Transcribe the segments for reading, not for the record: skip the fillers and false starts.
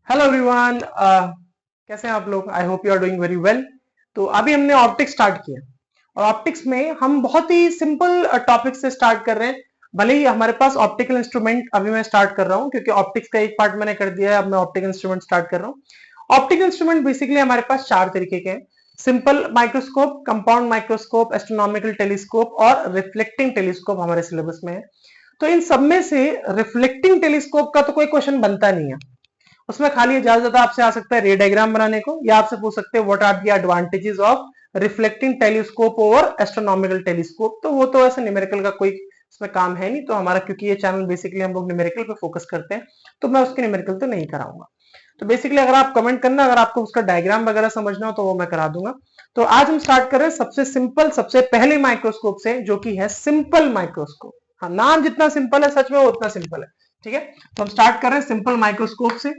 Hello everyone, कैसे हैं आप लोग। I hope you are doing very well. तो अभी हमने ऑप्टिक्स स्टार्ट किया और ऑप्टिक्स में हम बहुत ही सिंपल टॉपिक से स्टार्ट कर रहे हैं। भले ही हमारे पास ऑप्टिकल इंस्ट्रूमेंट अभी मैं स्टार्ट कर रहा हूँ क्योंकि ऑप्टिक्स का एक पार्ट मैंने कर दिया है, अब मैं ऑप्टिकल इंस्ट्रूमेंट स्टार्ट कर रहा हूँ। ऑप्टिकल इंस्ट्रूमेंट बेसिकली हमारे पास चार तरीके के हैं: simple microscope, compound microscope, astronomical telescope और रिफ्लेक्टिंग टेलीस्कोप हमारे सिलेबस में है। तो इन सब में से रिफ्लेक्टिंग टेलीस्कोप का तो कोई क्वेश्चन बनता नहीं है। उसमें खाली ज्यादा ज्यादा आपसे आ सकता है रे डायग्राम बनाने को, या आपसे पूछ सकते हैं what are the advantages of reflecting telescope over astronomical telescope. तो वो तो ऐसे न्यूमेरिकल का कोई इसमें काम है नहीं, तो हमारा क्योंकि ये चैनल बेसिकली हम लोग न्यूमेरिकल पे फोकस करते हैं तो मैं उसके न्यूमेरिकल तो नहीं कराऊंगा। तो बेसिकली अगर आप कमेंट करना, अगर आपको उसका डायग्राम वगैरह समझना हो तो वो मैं करा दूंगा। तो आज हम स्टार्ट कर रहे हैं सबसे सिंपल, सबसे पहले माइक्रोस्कोप से, जो कि है सिंपल माइक्रोस्कोप। हाँ, नाम जितना सिंपल है सच में वो उतना सिंपल है। ठीक है, तो हम स्टार्ट कर रहे हैं सिंपल माइक्रोस्कोप से।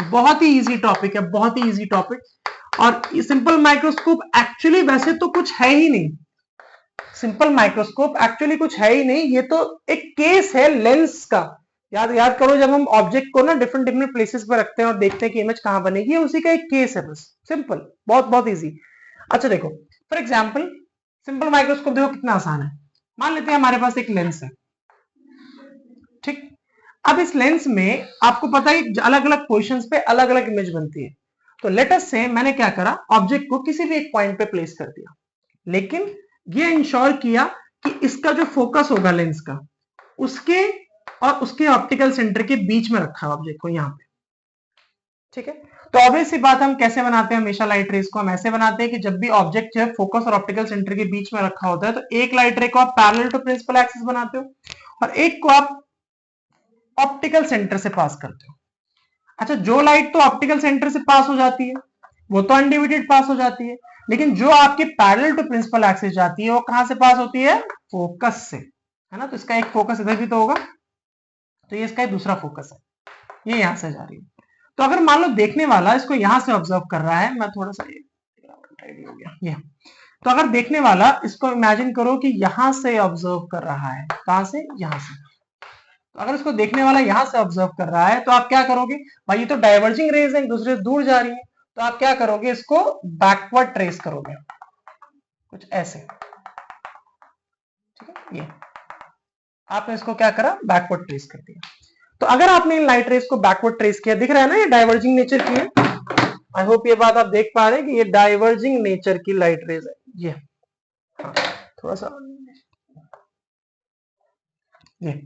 बहुत ही इजी टॉपिक है, बहुत ही इजी टॉपिक। और सिंपल माइक्रोस्कोप एक्चुअली वैसे तो कुछ है ही नहीं। सिंपल माइक्रोस्कोप एक्चुअली कुछ है ही नहीं, ये तो एक केस है लेंस का। याद याद करो, जब हम ऑब्जेक्ट को ना डिफरेंट डिफरेंट प्लेसेस पर रखते हैं और देखते हैं कि इमेज कहां बनेगी, उसी का एक केस है, बस सिंपल, बहुत बहुत इजी। अच्छा देखो, फॉर एग्जाम्पल सिंपल माइक्रोस्कोप देखो कितना आसान है। मान लेते हैं हमारे पास एक लेंस है, ठीक। अब इस लेंस में आपको पता है अलग अलग पोजिशंस पे अलग अलग इमेज बनती है। तो लेट अस से मैंने क्या करा, ऑब्जेक्ट को किसी भी एक पॉइंट पे प्लेस कर दिया, लेकिन ये इंश्योर किया कि इसका जो फोकस होगा लेंस का, उसके और उसके ऑप्टिकल सेंटर के बीच में रखा ऑब्जेक्ट को यहाँ पे। ठीक है, तो ऑब्वियस सी बात, हम कैसे बनाते हैं हमेशा लाइट रेस को, हम ऐसे बनाते हैं कि जब भी ऑब्जेक्ट जो है फोकस और ऑप्टिकल सेंटर के बीच में रखा होता है तो एक लाइट रे को आप पैरेलल टू प्रिंसिपल एक्सिस बनाते हो और एक को आप ऑप्टिकल सेंटर से पास करते हो। अच्छा, जो लाइट तो ऑप्टिकल सेंटर से पास हो जाती है वो तो अनडिवाइडेड पास हो जाती है, लेकिन जो आपके पैरेलल टू प्रिंसिपल एक्सिस जाती है वो कहां से पास होती है? फोकस से, है ना। तो इसका एक फोकस इधर भी तो होगा, तो ये इसका एक दूसरा फोकस है, ये यहां से जा रही है। तो अगर मान लो देखने वाला इसको यहां से ऑब्जर्व कर रहा है, मैं थोड़ा सा हो गया ये। तो अगर देखने वाला इसको इमेजिन करो कि यहां से ऑब्जर्व कर रहा है, कहां से? यहां से। तो अगर इसको देखने वाला यहां से ऑब्जर्व कर रहा है तो आप क्या करोगे? भाई ये तो डाइवर्जिंग रेज है, एक दूसरे से दूर जा रही है, तो आप क्या करोगे? इसको बैकवर्ड ट्रेस करोगे, कुछ ऐसे। ठीक है, ये आपने इसको क्या करा? बैकवर्ड ट्रेस कर दिया। तो अगर आपने इन लाइट रेस को बैकवर्ड ट्रेस किया, दिख रहा है ना ये डाइवर्जिंग नेचर की है। आई होप ये बात आप देख पा रहे हैं कि ये डाइवर्जिंग नेचर की लाइट रेज है ये। हाँ, थोड़ा सा ये।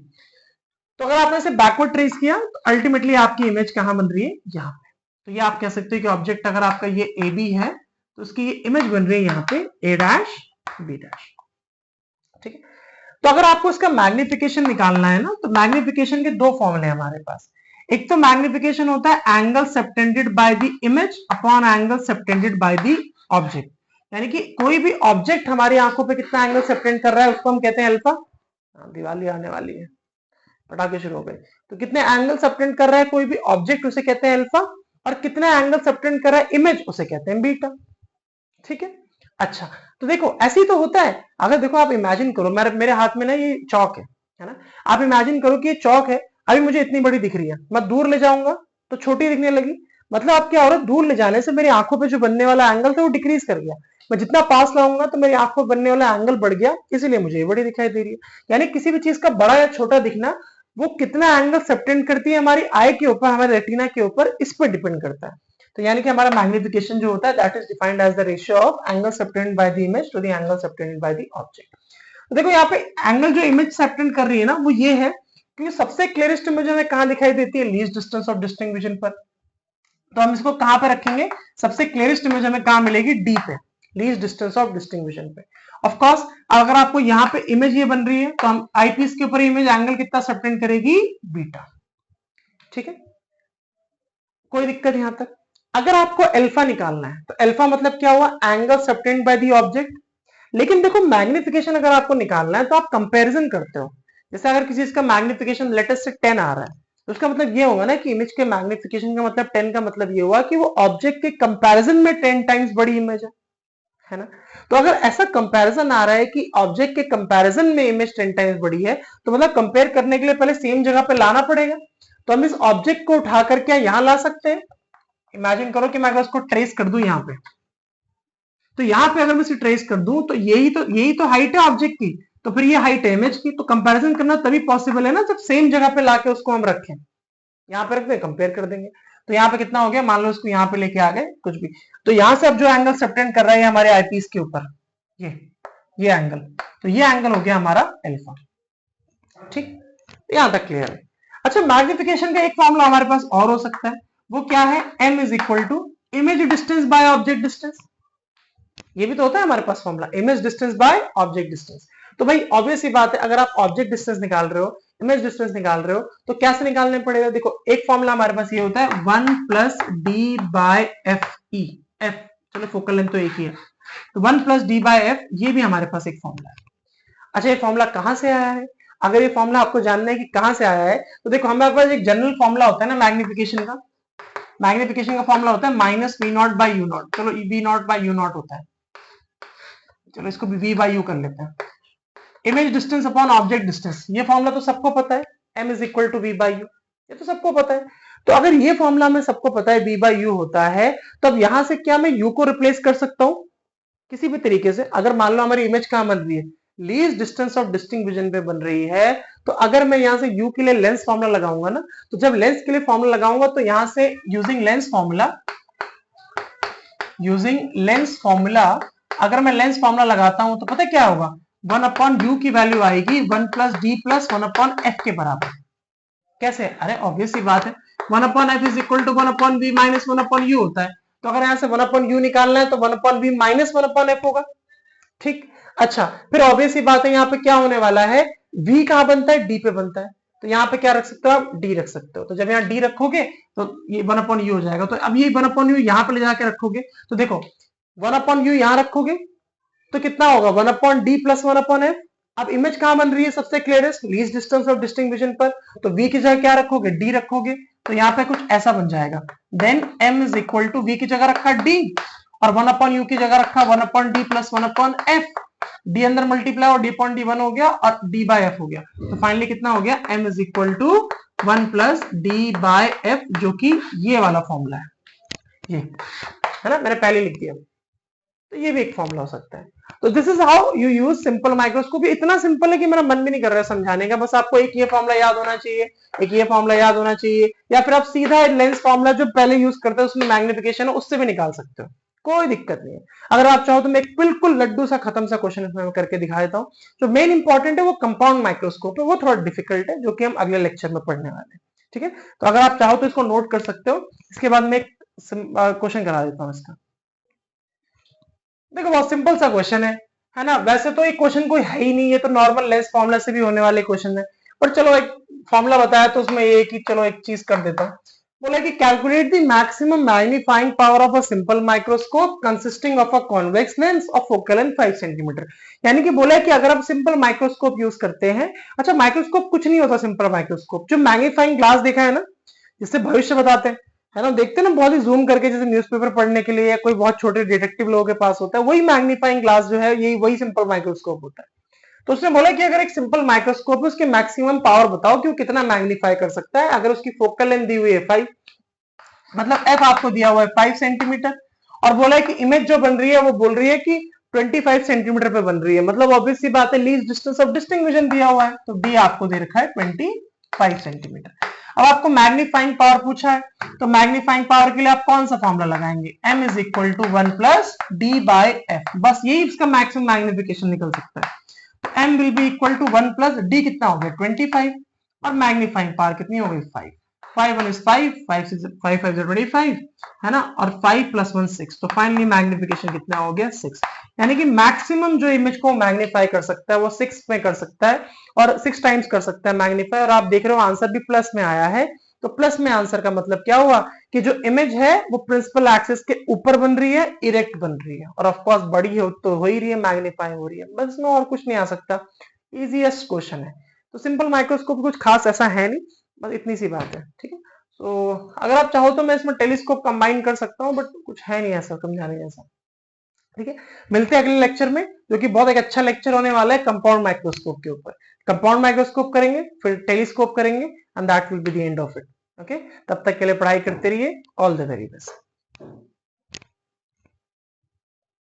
तो अगर आपने इसे बैकवर्ड ट्रेस किया तो अल्टीमेटली आपकी इमेज कहां बन रही है? यहाँ पे। तो ये आप कह सकते हो कि ऑब्जेक्ट अगर आपका ये ए बी है तो उसकी ये इमेज बन रही है यहाँ पे ए डैश बी डैश। ठीक है, तो अगर आपको इसका मैग्निफिकेशन निकालना है ना, तो मैग्निफिकेशन के दो फॉर्मूले हैं हमारे पास। एक तो मैग्निफिकेशन होता है angle subtended by the image upon angle subtended by the object, यानी कि कोई भी ऑब्जेक्ट हमारी आंखों पे कितना एंगल सबटेंड कर रहा है उसको हम कहते हैं अल्फा। दिवाली आने वाली है, पटाखे शुरू हो गए। तो कितने एंगल सबटेंड कर रहा है कोई भी ऑब्जेक्ट, उसे कहते हैं अल्फा, और कितने एंगल सबटेंड कर रहा है इमेज, उसे कहते हैं बीटा। ठीक है, अच्छा तो देखो ऐसे ही तो होता है। अगर देखो आप इमेजिन करो, मेरे हाथ में ना ये चौक है ना। आप इमेजिन करो कि ये चौक है, अभी मुझे इतनी बड़ी दिख रही है, मैं दूर ले जाऊंगा तो छोटी दिखने लगी। मतलब आप क्या हो रहा है, दूर ले जाने से मेरी आंखों पे जो बनने वाला एंगल था वो डिक्रीज कर गया। मैं जितना पास लाऊंगा तो मेरी आंखों पे बनने वाला एंगल बढ़ गया, इसीलिए मुझे ये बड़ी दिखाई दे रही है। यानी किसी भी चीज का बड़ा या छोटा दिखना वो कितना एंगल सबटेंड करती है हमारी आई के ऊपर, हमारे रेटिना के ऊपर, इस पर डिपेंड करता है। तो यानी कि हमारा मैग्निफिकेशन जो होता है that is defined as the ratio of angle subtended by the image to the angle subtended by the object. तो देखो यहाँ पे एंगल जो इमेज सबटेंड कर रही है ना वो ये है, क्योंकि सबसे क्लियरेस्ट इमेज हमें कहां दिखाई देती है? लीस्ट डिस्टेंस ऑफ डिस्टिंग्विशन पर। तो हम इसको कहां पर रखेंगे? सबसे क्लियरेस्ट इमेज हमें कहां मिलेगी? डी पे, लीस्ट डिस्टेंस ऑफ डिस्टिंग्विशन पे। ऑफ कोर्स अगर आपको यहाँ पे इमेज ये बन रही है तो हम आईपीस के ऊपर इमेज एंगल कितना सबटेंड करेगी? बीटा। ठीक है, कोई दिक्कत यहां तक? अगर आपको अल्फा निकालना है तो अल्फा मतलब क्या हुआ? Angle subtend bye the object. लेकिन देखो मैग्निफिकेशन अगर आपको निकालना है तो आप कंपैरिजन करते हो। जैसे अगर किसी इसका मैग्निफिकेशन लेटेस्ट से 10 आ रहा है तो उसका मतलब ये होगा ना कि इमेज के मैग्निफिकेशन का मतलब 10 का मतलब ये हुआ कि वो ऑब्जेक्ट के कंपैरिजन में 10 टाइम्स बड़ी इमेज है ना। तो अगर ऐसा कंपैरिजन आ रहा है कि ऑब्जेक्ट के कंपैरिजन में इमेज 10 टाइम्स बड़ी है, तो मतलब कंपेयर करने के लिए पहले सेम जगह पे लाना पड़ेगा। तो हम इस ऑब्जेक्ट को उठा करके यहां ला सकते हैं। इमेजिन करो कि मैं अगर उसको ट्रेस कर दूं यहाँ पे, तो यहाँ पे अगर मैं इसे ट्रेस कर दूं तो यही तो हाइट है ऑब्जेक्ट की, तो फिर ये हाइट है इमेज की। तो कंपैरिजन करना तभी पॉसिबल है ना जब सेम जगह पे लाके उसको हम रखें। यहाँ पे रख दे, कंपेयर कर देंगे। तो यहाँ पे कितना हो गया, मान लो इसको यहाँ पे लेके आ गए कुछ भी, तो यहाँ से अब जो एंगल सबटेंड कर रहा है हमारे आईपीस के ऊपर, ये एंगल, तो ये एंगल हो गया हमारा अल्फा। ठीक, यहां तक क्लियर है। अच्छा, मैग्निफिकेशन का एक फॉर्मूला हमारे पास और हो सकता है, वो क्या है, m is equal to image distance by object distance. ये भी तो होता है हमारे पास formula, image distance by object distance. तो भाई ऑब्वियस सी बात है, अगर आप ऑब्जेक्ट डिस्टेंस निकाल रहे हो, इमेज डिस्टेंस निकाल रहे हो, तो कैसे निकालने पड़ेगा। देखो एक फॉर्मूला हमारे पास ये होता है 1 plus D by F E, F चलो फोकल लेंथ तो एक ही है, तो 1 प्लस डी बाय एफ, ये भी हमारे पास एक फॉर्मूला है। अच्छा, ये फॉर्मूला कहां से आया है, अगर ये फॉर्मूला आपको जानना है कि कहां से आया है, तो देखो हमारे पास एक जनरल फॉर्मूला होता है ना मैग्निफिकेशन का। मैग्निफिकेशन का फॉर्मूला होता है minus v not by u not. चलो v not by u not होता है, चलो इसको भी वी बाई यू कर लेते हैं। Image distance upon object distance, ये फॉर्मूला तो सबको पता है, m is equal to V by U, ये तो सबको पता है। तो अगर ये फॉर्मूला में सबको पता है v बाई यू होता है, तो अब यहां से क्या मैं u को रिप्लेस कर सकता हूं किसी भी तरीके से। अगर मान लो हमारी इमेज कहां बन रही है, least distance of distinct vision पे बन रही है, तो अगर मैं यहां से u के लिए लेंस फॉर्मूला लगाऊंगा ना, तो जब लेंस के लिए फॉर्मूला लगाऊंगा तो यहां से यूजिंग लेंस फॉर्मूला अगर मैं लेंस फॉर्मूला लगाता हूं तो पता है क्या होगा, 1 अपॉन यू की वैल्यू आएगी 1 plus D plus 1 upon F के बराबर। कैसे, अरे ऑब्वियस सी बात है, 1 upon F is equal to 1 upon B minus 1 upon U होता है। तो अगर यहां से 1 अपॉन यू निकालना है तो 1 upon B minus 1 upon F होगा। ठीक, अच्छा फिर ऑब्वियस सी बात है, यहाँ पे क्या होने वाला है, v कहां बनता है, d पे बनता है, तो यहाँ पे क्या रख सकते हो आप, d रख सकते हो। तो जब यहाँ d रखोगे तो ये 1 अपॉन यू हो जाएगा। तो अब ये 1 अपॉन यू यहाँ पे ले जाके रखोगे, तो देखो 1 अपॉन यू यहाँ रखोगे तो कितना होगा, 1 upon D plus 1 upon F. अब इमेज कहां बन रही है सबसे clearest, least distance of distinct vision पर, तो v की जगह क्या रखोगे, d रखोगे, तो यहाँ पे कुछ ऐसा बन जाएगा। Then m is equal to v की जगह रखा d और 1 अपॉन यू की जगह रखा 1 upon D plus 1 upon F, D अंदर मल्टीप्लाई और डी अपॉन डी 1 हो गया और d बाय f हो गया। तो फाइनली कितना हो गया, m is equal to 1 plus D by F, जो कि ये वाला फॉर्मूला है, ये है ना, मैंने पहले लिख दिया। तो ये भी एक फॉर्मूला हो सकता है। तो this is how you use simple microscope. इतना सिंपल है कि मेरा मन भी नहीं कर रहा है समझाने का, बस आपको एक ये फॉर्मूला याद होना चाहिए, एक ये फॉर्मूला याद होना चाहिए, या फिर आप सीधा लेंस फॉर्मूला जो पहले यूज करते हैं उसमें मैग्निफिकेशन है उससे भी निकाल सकते हो, कोई दिक्कत नहीं है। अगर आप चाहो तो मैं एक बिल्कुल लड्डू सा खत्म सा क्वेश्चन इसमें करके दिखा देता हूँ। जो मेन इंपॉर्टेंट है वो कंपाउंड माइक्रोस्कोप है, वो थोड़ा डिफिकल्ट है, जो कि हम अगले लेक्चर में पढ़ने वाले हैं। ठीक है, तो अगर आप चाहो तो इसको नोट कर सकते हो। इसके बाद में एक क्वेश्चन करा देता हूँ इसका। देखो बहुत सिंपल सा क्वेश्चन है ना, वैसे तो एक क्वेश्चन कोई है ही नहीं, ये तो नॉर्मल लेंस फॉर्मूला से भी होने वाले क्वेश्चन है, पर चलो एक फॉर्मूला बताया तो उसमें एक ही, चलो एक चीज कर देता हूँ। बोला कि calculate the maximum magnifying power of a simple microscope consisting of a convex lens of focal length 5 centimetre. यानी कि बोला है कि अगर आप सिंपल माइक्रोस्कोप यूज करते हैं, अच्छा माइक्रोस्कोप कुछ नहीं होता, सिंपल माइक्रोस्कोप जो मैग्नीफाइंग ग्लास देखा है ना, जिससे भविष्य बताते हैं, है ना, देखते हैं ना बहुत ही जूम करके, जैसे न्यूज़पेपर पढ़ने के लिए या कोई बहुत छोटे डिटेक्टिव लोगों के पास होता है, वही मैग्नीफाइंग ग्लास जो है, यही वही सिंपल माइक्रोस्कोप होता है। तो उसने बोला कि अगर एक सिंपल माइक्रोस्कोप है उसके मैक्सिमम पावर बताओ कि वो कितना मैग्नीफाई कर सकता है। अगर उसकी फोकल लेंथ दी हुई है 5, मतलब एफ आपको दिया हुआ है 5 सेंटीमीटर, और बोला है कि इमेज जो बन रही है वो बोल रही है कि 25 सेंटीमीटर पे बन रही है, मतलब ऑब्वियस सी बात है least distance of distinct vision दिया हुआ है, तो डी आपको दे रखा है 25 सेंटीमीटर। अब आपको मैग्नीफाइंग पावर पूछा है, तो मैग्नीफाइंग पावर के लिए आप कौन सा फॉर्मूला लगाएंगे, m is equal to 1 plus D by F, बस यही इसका मैक्सिमम मैग्निफिकेशन निकल सकता है। तो m will be equal to 1 plus d कितना हो गया 25, और मैग्नीफाइंग पावर कितनी हो गई 5, 5 1 is 5, 5 5 is 25, है ना, और 5 प्लस 1 6, तो फाइनली मैग्निफिकेशन कितना हो गया 6। यानी कि मैक्सिमम जो इमेज को मैग्नीफाई कर सकता है वो 6 में कर सकता है, और 6 टाइम्स कर सकता है मैग्नीफाई। और आप देख रहे हो आंसर भी प्लस में आया है, तो प्लस में आंसर का मतलब क्या हुआ कि जो इमेज है वो प्रिंसिपल एक्सिस के ऊपर बन रही है, इरेक्ट बन रही है, और ऑफ कोर्स बड़ी हो तो हो ही रही है, मैग्नीफाई हो रही है, बस इसमें और कुछ नहीं आ सकता। इजीएस्ट क्वेश्चन है। तो सिंपल माइक्रोस्कोप कुछ खास ऐसा है नहीं, बस इतनी सी बात है। ठीक है, तो अगर आप चाहो तो मैं इसमें टेलीस्कोप कंबाइन कर सकता हूँ, बट कुछ है नहीं ऐसा समझाने जैसा। ठीक है, मिलते हैं अगले लेक्चर में, जो कि बहुत एक अच्छा लेक्चर होने वाला है कंपाउंड माइक्रोस्कोप के ऊपर। कंपाउंड माइक्रोस्कोप करेंगे, फिर टेलीस्कोप करेंगे, and that will be the end of it. Okay, तब तक के लिए पढ़ाई करते रहिए। All the very best.